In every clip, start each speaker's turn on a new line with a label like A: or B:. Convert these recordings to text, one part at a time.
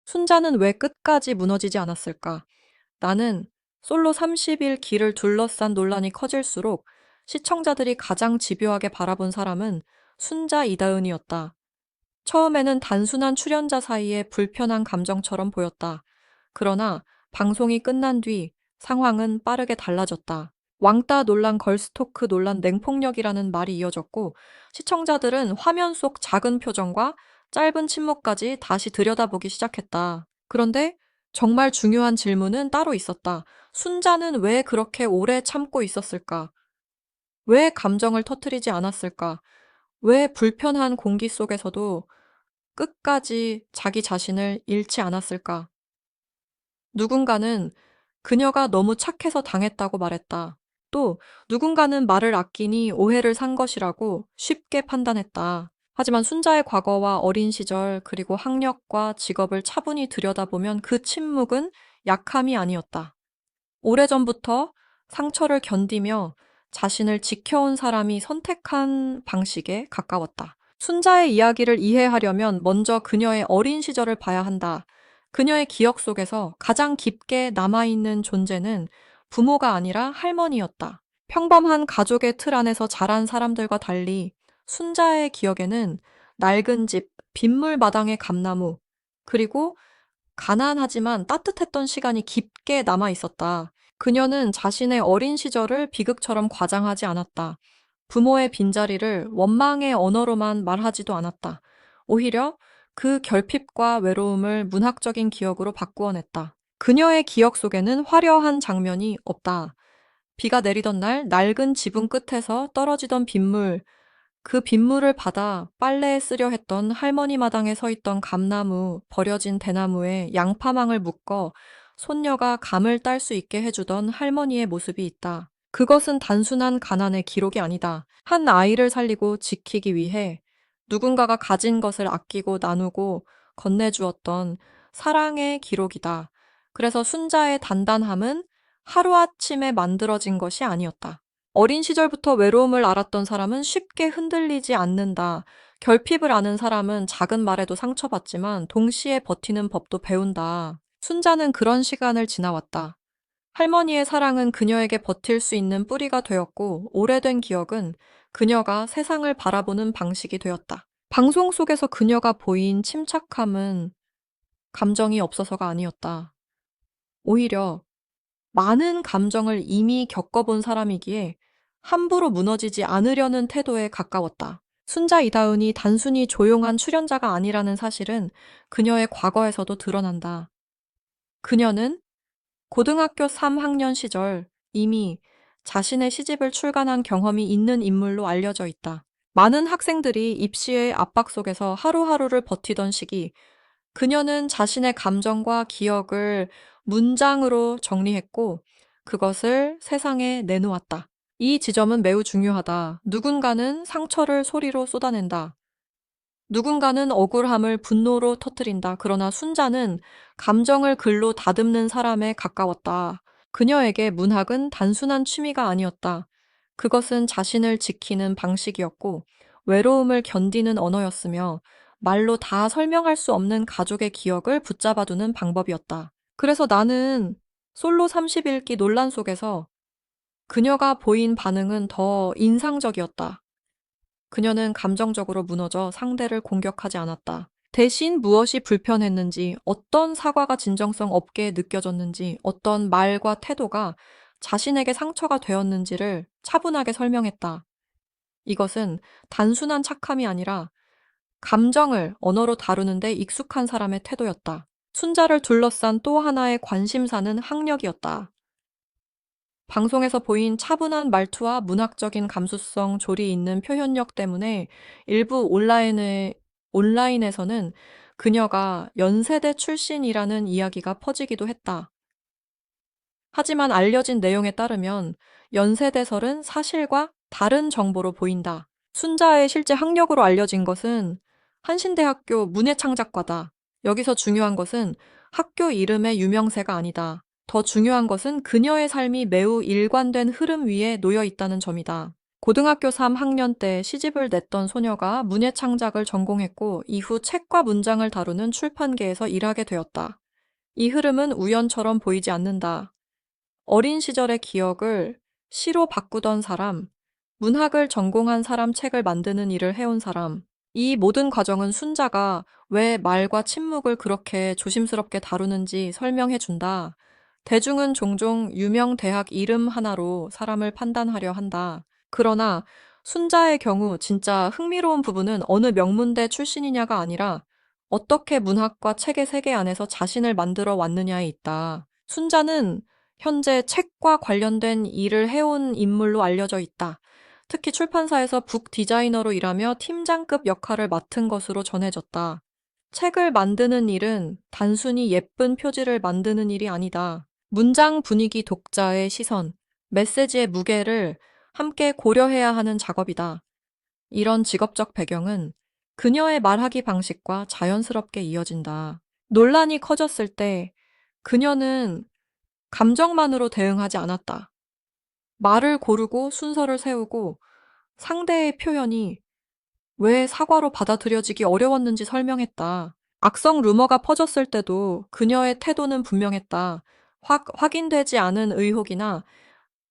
A: 순자는 왜 끝까지 무너지지 않았을까? 나는 솔로 30일 길을 둘러싼 논란이 커질수록 시청자들이 가장 집요하게 바라본 사람은 순자 이다은이었다. 처음에는 단순한 출연자 사이의 불편한 감정처럼 보였다. 그러나 방송이 끝난 뒤 상황은 빠르게 달라졌다. 왕따 논란, 걸스토크 논란, 냉폭력이라는 말이 이어졌고 시청자들은 화면 속 작은 표정과 짧은 침묵까지 다시 들여다보기 시작했다. 그런데 정말 중요한 질문은 따로 있었다. 순자는 왜 그렇게 오래 참고 있었을까? 왜 감정을 터뜨리지 않았을까? 왜 불편한 공기 속에서도 끝까지 자기 자신을 잃지 않았을까? 누군가는 그녀가 너무 착해서 당했다고 말했다. 또 누군가는 말을 아끼니 오해를 산 것이라고 쉽게 판단했다. 하지만 순자의 과거와 어린 시절 그리고 학력과 직업을 차분히 들여다보면 그 침묵은 약함이 아니었다. 오래전부터 상처를 견디며 자신을 지켜온 사람이 선택한 방식에 가까웠다. 순자의 이야기를 이해하려면 먼저 그녀의 어린 시절을 봐야 한다. 그녀의 기억 속에서 가장 깊게 남아있는 존재는 부모가 아니라 할머니였다. 평범한 가족의 틀 안에서 자란 사람들과 달리 순자의 기억에는 낡은 집, 빗물 마당의 감나무, 그리고 가난하지만 따뜻했던 시간이 깊게 남아 있었다. 그녀는 자신의 어린 시절을 비극처럼 과장하지 않았다. 부모의 빈자리를 원망의 언어로만 말하지도 않았다. 오히려 그 결핍과 외로움을 문학적인 기억으로 바꾸어냈다. 그녀의 기억 속에는 화려한 장면이 없다. 비가 내리던 날 낡은 지붕 끝에서 떨어지던 빗물, 그 빗물을 받아 빨래에 쓰려 했던 할머니 마당에 서 있던 감나무, 버려진 대나무에 양파망을 묶어 손녀가 감을 딸 수 있게 해주던 할머니의 모습이 있다. 그것은 단순한 가난의 기록이 아니다. 한 아이를 살리고 지키기 위해 누군가가 가진 것을 아끼고 나누고 건네주었던 사랑의 기록이다. 그래서 순자의 단단함은 하루아침에 만들어진 것이 아니었다. 어린 시절부터 외로움을 알았던 사람은 쉽게 흔들리지 않는다. 결핍을 아는 사람은 작은 말에도 상처받지만 동시에 버티는 법도 배운다. 순자는 그런 시간을 지나왔다. 할머니의 사랑은 그녀에게 버틸 수 있는 뿌리가 되었고, 오래된 기억은 그녀가 세상을 바라보는 방식이 되었다. 방송 속에서 그녀가 보인 침착함은 감정이 없어서가 아니었다. 오히려 많은 감정을 이미 겪어본 사람이기에 함부로 무너지지 않으려는 태도에 가까웠다. 순자 이다은이 단순히 조용한 출연자가 아니라는 사실은 그녀의 과거에서도 드러난다. 그녀는 고등학교 3학년 시절 이미 자신의 시집을 출간한 경험이 있는 인물로 알려져 있다. 많은 학생들이 입시의 압박 속에서 하루하루를 버티던 시기, 그녀는 자신의 감정과 기억을 문장으로 정리했고 그것을 세상에 내놓았다. 이 지점은 매우 중요하다. 누군가는 상처를 소리로 쏟아낸다. 누군가는 억울함을 분노로 터뜨린다. 그러나 순자는 감정을 글로 다듬는 사람에 가까웠다. 그녀에게 문학은 단순한 취미가 아니었다. 그것은 자신을 지키는 방식이었고 외로움을 견디는 언어였으며 말로 다 설명할 수 없는 가족의 기억을 붙잡아두는 방법이었다. 그래서 나는 솔로 30일기 논란 속에서 그녀가 보인 반응은 더 인상적이었다. 그녀는 감정적으로 무너져 상대를 공격하지 않았다. 대신 무엇이 불편했는지, 어떤 사과가 진정성 없게 느껴졌는지, 어떤 말과 태도가 자신에게 상처가 되었는지를 차분하게 설명했다. 이것은 단순한 착함이 아니라 감정을 언어로 다루는데 익숙한 사람의 태도였다. 순자를 둘러싼 또 하나의 관심사는 학력이었다. 방송에서 보인 차분한 말투와 문학적인 감수성, 조리 있는 표현력 때문에 일부 온라인에서는 그녀가 연세대 출신이라는 이야기가 퍼지기도 했다. 하지만 알려진 내용에 따르면 연세대설은 사실과 다른 정보로 보인다. 순자의 실제 학력으로 알려진 것은 한신대학교 문해창작과다. 여기서 중요한 것은 학교 이름의 유명세가 아니다. 더 중요한 것은 그녀의 삶이 매우 일관된 흐름 위에 놓여 있다는 점이다. 고등학교 3학년 때 시집을 냈던 소녀가 문예창작을 전공했고 이후 책과 문장을 다루는 출판계에서 일하게 되었다. 이 흐름은 우연처럼 보이지 않는다. 어린 시절의 기억을 시로 바꾸던 사람, 문학을 전공한 사람 책을 만드는 일을 해온 사람, 이 모든 과정은 순자가 왜 말과 침묵을 그렇게 조심스럽게 다루는지 설명해 준다. 대중은 종종 유명 대학 이름 하나로 사람을 판단하려 한다. 그러나 순자의 경우 진짜 흥미로운 부분은 어느 명문대 출신이냐가 아니라 어떻게 문학과 책의 세계 안에서 자신을 만들어 왔느냐에 있다. 순자는 현재 책과 관련된 일을 해온 인물로 알려져 있다. 특히 출판사에서 북 디자이너로 일하며 팀장급 역할을 맡은 것으로 전해졌다. 책을 만드는 일은 단순히 예쁜 표지를 만드는 일이 아니다. 문장 분위기, 독자의 시선, 메시지의 무게를 함께 고려해야 하는 작업이다. 이런 직업적 배경은 그녀의 말하기 방식과 자연스럽게 이어진다. 논란이 커졌을 때 그녀는 감정만으로 대응하지 않았다. 말을 고르고 순서를 세우고 상대의 표현이 왜 사과로 받아들여지기 어려웠는지 설명했다. 악성 루머가 퍼졌을 때도 그녀의 태도는 분명했다. 확인되지 않은 의혹이나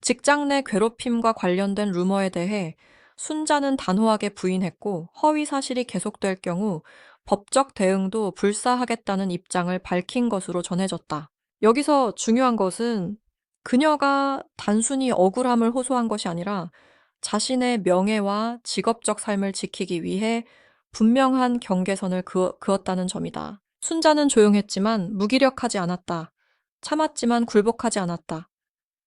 A: 직장 내 괴롭힘과 관련된 루머에 대해 순자는 단호하게 부인했고 허위 사실이 계속될 경우 법적 대응도 불사하겠다는 입장을 밝힌 것으로 전해졌다. 여기서 중요한 것은 그녀가 단순히 억울함을 호소한 것이 아니라 자신의 명예와 직업적 삶을 지키기 위해 분명한 경계선을 그었다는 점이다. 순자는 조용했지만 무기력하지 않았다. 참았지만 굴복하지 않았다.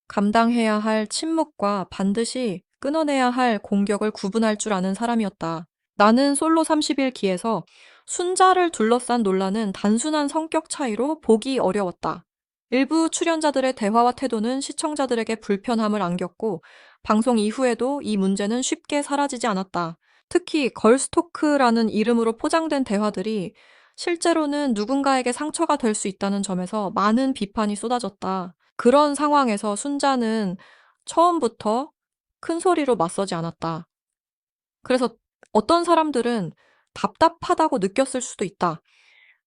A: 감당해야 할 침묵과 반드시 끊어내야 할 공격을 구분할 줄 아는 사람이었다. 나는 솔로 30일 기에서 순자를 둘러싼 논란은 단순한 성격 차이로 보기 어려웠다. 일부 출연자들의 대화와 태도는 시청자들에게 불편함을 안겼고 방송 이후에도 이 문제는 쉽게 사라지지 않았다. 특히 걸스토크라는 이름으로 포장된 대화들이 실제로는 누군가에게 상처가 될 수 있다는 점에서 많은 비판이 쏟아졌다. 그런 상황에서 순자는 처음부터 큰 소리로 맞서지 않았다. 그래서 어떤 사람들은 답답하다고 느꼈을 수도 있다.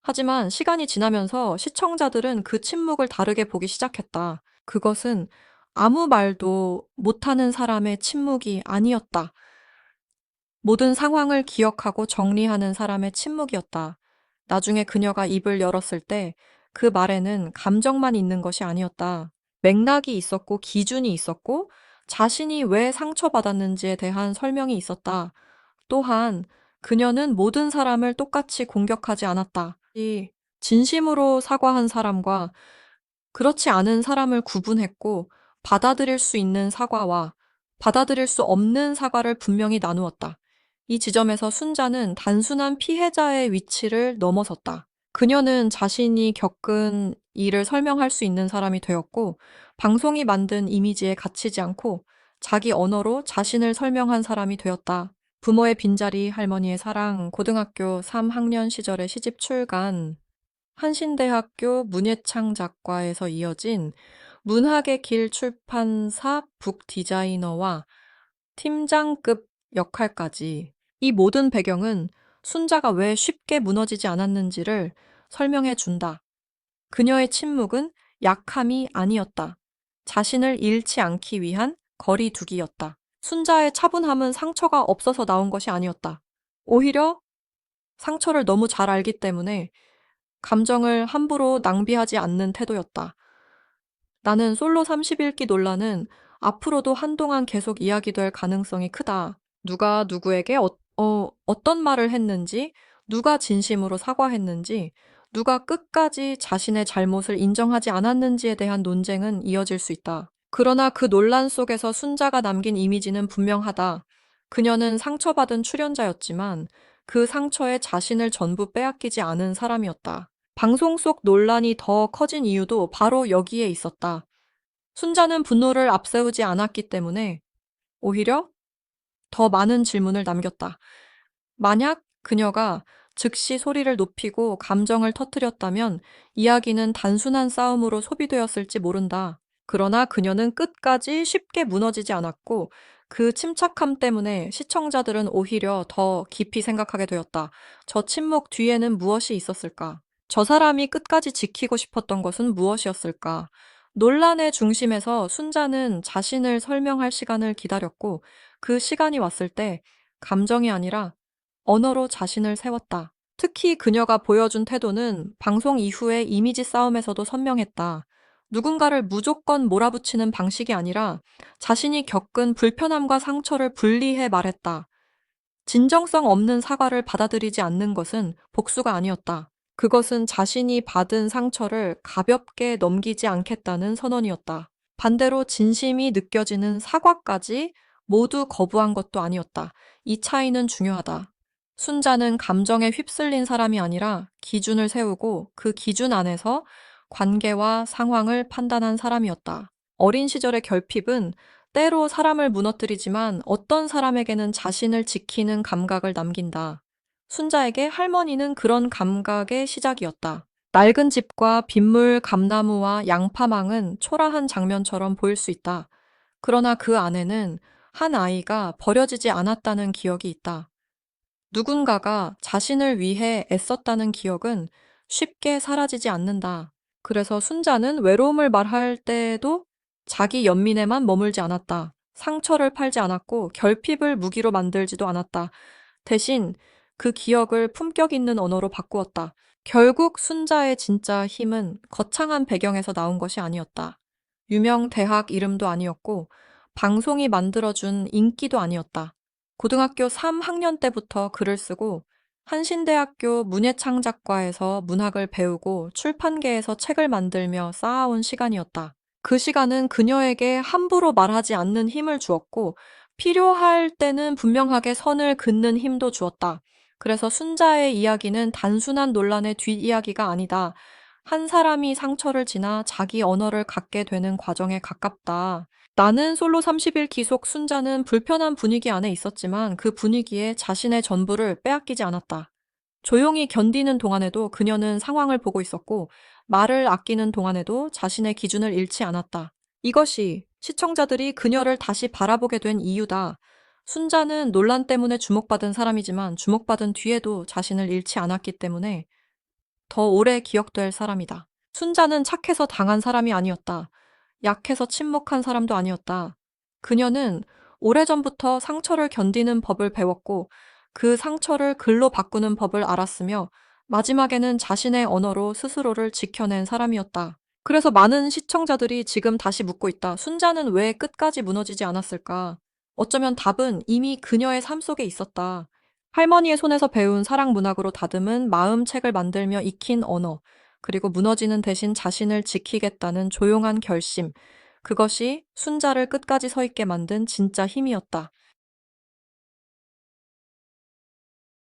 A: 하지만 시간이 지나면서 시청자들은 그 침묵을 다르게 보기 시작했다. 그것은 아무 말도 못하는 사람의 침묵이 아니었다. 모든 상황을 기억하고 정리하는 사람의 침묵이었다. 나중에 그녀가 입을 열었을 때 그 말에는 감정만 있는 것이 아니었다. 맥락이 있었고 기준이 있었고 자신이 왜 상처받았는지에 대한 설명이 있었다. 또한 그녀는 모든 사람을 똑같이 공격하지 않았다. 이 진심으로 사과한 사람과 그렇지 않은 사람을 구분했고 받아들일 수 있는 사과와 받아들일 수 없는 사과를 분명히 나누었다. 이 지점에서 순자는 단순한 피해자의 위치를 넘어섰다. 그녀는 자신이 겪은 일을 설명할 수 있는 사람이 되었고 방송이 만든 이미지에 갇히지 않고 자기 언어로 자신을 설명한 사람이 되었다. 부모의 빈자리, 할머니의 사랑, 고등학교 3학년 시절의 시집 출간, 한신대학교 문예창작과에서 이어진 문학의 길 출판사 북디자이너와 팀장급 역할까지 이 모든 배경은 순자가 왜 쉽게 무너지지 않았는지를 설명해 준다. 그녀의 침묵은 약함이 아니었다. 자신을 잃지 않기 위한 거리두기였다. 순자의 차분함은 상처가 없어서 나온 것이 아니었다. 오히려 상처를 너무 잘 알기 때문에 감정을 함부로 낭비하지 않는 태도였다. 나는 솔로 30일기 논란은 앞으로도 한동안 계속 이야기될 가능성이 크다. 누가 누구에게 어떤 말을 했는지, 누가 진심으로 사과했는지, 누가 끝까지 자신의 잘못을 인정하지 않았는지에 대한 논쟁은 이어질 수 있다. 그러나 그 논란 속에서 순자가 남긴 이미지는 분명하다. 그녀는 상처받은 출연자였지만 그 상처에 자신을 전부 빼앗기지 않은 사람이었다. 방송 속 논란이 더 커진 이유도 바로 여기에 있었다. 순자는 분노를 앞세우지 않았기 때문에 오히려 더 많은 질문을 남겼다. 만약 그녀가 즉시 소리를 높이고 감정을 터뜨렸다면 이야기는 단순한 싸움으로 소비되었을지 모른다. 그러나 그녀는 끝까지 쉽게 무너지지 않았고 그 침착함 때문에 시청자들은 오히려 더 깊이 생각하게 되었다. 저 침묵 뒤에는 무엇이 있었을까? 저 사람이 끝까지 지키고 싶었던 것은 무엇이었을까? 논란의 중심에서 순자는 자신을 설명할 시간을 기다렸고 그 시간이 왔을 때 감정이 아니라 언어로 자신을 세웠다. 특히 그녀가 보여준 태도는 방송 이후의 이미지 싸움에서도 선명했다. 누군가를 무조건 몰아붙이는 방식이 아니라 자신이 겪은 불편함과 상처를 분리해 말했다. 진정성 없는 사과를 받아들이지 않는 것은 복수가 아니었다. 그것은 자신이 받은 상처를 가볍게 넘기지 않겠다는 선언이었다. 반대로 진심이 느껴지는 사과까지 모두 거부한 것도 아니었다. 이 차이는 중요하다. 순자는 감정에 휩쓸린 사람이 아니라 기준을 세우고 그 기준 안에서 관계와 상황을 판단한 사람이었다. 어린 시절의 결핍은 때로 사람을 무너뜨리지만 어떤 사람에게는 자신을 지키는 감각을 남긴다. 순자에게 할머니는 그런 감각의 시작이었다. 낡은 집과 빗물 감나무와 양파망은 초라한 장면처럼 보일 수 있다. 그러나 그 안에는 한 아이가 버려지지 않았다는 기억이 있다. 누군가가 자신을 위해 애썼다는 기억은 쉽게 사라지지 않는다. 그래서 순자는 외로움을 말할 때에도 자기 연민에만 머물지 않았다. 상처를 팔지 않았고 결핍을 무기로 만들지도 않았다. 대신 그 기억을 품격 있는 언어로 바꾸었다. 결국 순자의 진짜 힘은 거창한 배경에서 나온 것이 아니었다. 유명 대학 이름도 아니었고 방송이 만들어준 인기도 아니었다. 고등학교 3학년 때부터 글을 쓰고 한신대학교 문예창작과에서 문학을 배우고 출판계에서 책을 만들며 쌓아온 시간이었다. 그 시간은 그녀에게 함부로 말하지 않는 힘을 주었고 필요할 때는 분명하게 선을 긋는 힘도 주었다. 그래서 순자의 이야기는 단순한 논란의 뒷이야기가 아니다. 한 사람이 상처를 지나 자기 언어를 갖게 되는 과정에 가깝다. 나는 솔로 30일 기속 순자는 불편한 분위기 안에 있었지만 그 분위기에 자신의 전부를 빼앗기지 않았다. 조용히 견디는 동안에도 그녀는 상황을 보고 있었고 말을 아끼는 동안에도 자신의 기준을 잃지 않았다. 이것이 시청자들이 그녀를 다시 바라보게 된 이유다. 순자는 논란 때문에 주목받은 사람이지만 주목받은 뒤에도 자신을 잃지 않았기 때문에 더 오래 기억될 사람이다. 순자는 착해서 당한 사람이 아니었다. 약해서 침묵한 사람도 아니었다. 그녀는 오래전부터 상처를 견디는 법을 배웠고 그 상처를 글로 바꾸는 법을 알았으며 마지막에는 자신의 언어로 스스로를 지켜낸 사람이었다. 그래서 많은 시청자들이 지금 다시 묻고 있다. 순자는 왜 끝까지 무너지지 않았을까? 어쩌면 답은 이미 그녀의 삶 속에 있었다. 할머니의 손에서 배운 사랑 문학으로 다듬은 마음책을 만들며 익힌 언어, 그리고 무너지는 대신 자신을 지키겠다는 조용한 결심. 그것이 순자를 끝까지 서 있게 만든 진짜 힘이었다.